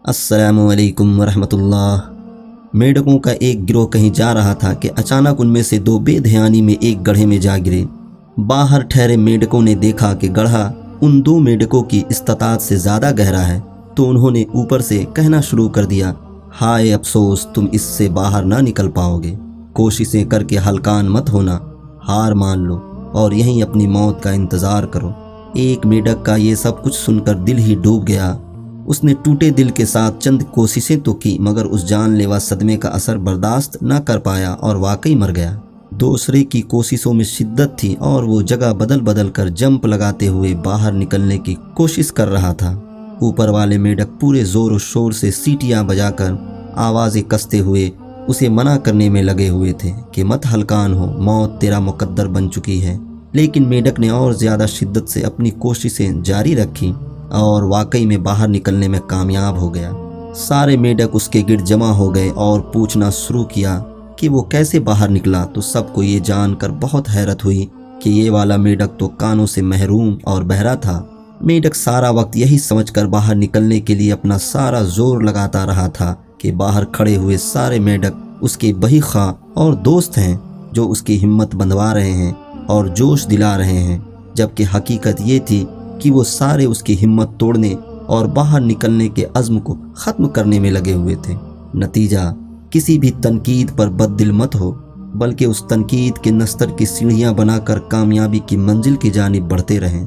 अस्सलामु अलैकुम वरहमतुल्लाह। मेंढकों का एक गिरोह कहीं जा रहा था कि अचानक उनमें से दो बेध्यानी में एक गड्ढे में जा गिरे। बाहर ठहरे मेंढकों ने देखा कि गड्ढा उन दो मेंढकों की इस्तादात से ज़्यादा गहरा है, तो उन्होंने ऊपर से कहना शुरू कर दिया, हाय अफसोस, तुम इससे बाहर ना निकल पाओगे। कोशिशें करके हलकान मत होना, हार मान लो और यहीं अपनी मौत का इंतज़ार करो। एक मेंढक का ये सब कुछ सुनकर दिल ही डूब गया। उसने टूटे दिल के साथ चंद कोशिशें तो की, मगर उस जानलेवा सदमे का असर बर्दाश्त न कर पाया और वाकई मर गया। दूसरे की कोशिशों में शिद्दत थी और वो जगह बदल बदल कर जंप लगाते हुए बाहर निकलने की कोशिश कर रहा था। ऊपर वाले मेंढक पूरे जोर और शोर से सीटियां बजाकर आवाज़ें कसते हुए उसे मना करने में लगे हुए थे कि मत हलकान हो, मौत तेरा मुकद्दर बन चुकी है। लेकिन मेंढक ने और ज़्यादा शिद्दत से अपनी कोशिशें जारी रखी और वाकई में बाहर निकलने में कामयाब हो गया। सारे मेंढक उसके गिर्द जमा हो गए और पूछना शुरू किया कि वो कैसे बाहर निकला। तो सबको ये जानकर बहुत हैरत हुई कि ये वाला मेंढक तो कानों से महरूम और बहरा था। मेंढक सारा वक्त यही समझकर बाहर निकलने के लिए अपना सारा जोर लगाता रहा था कि बाहर खड़े हुए सारे मेंढक उसके बही-ख्वाह और दोस्त हैं, जो उसकी हिम्मत बंधवा रहे हैं और जोश दिला रहे हैं, जबकि हकीकत ये थी कि वो सारे उसकी हिम्मत तोड़ने और बाहर निकलने के अज़्म को ख़त्म करने में लगे हुए थे। नतीजा, किसी भी तनकीद पर बददिल मत हो, बल्कि उस तनकीद के नस्तर की सीढ़ियाँ बनाकर कामयाबी की मंजिल की जानिब बढ़ते रहें।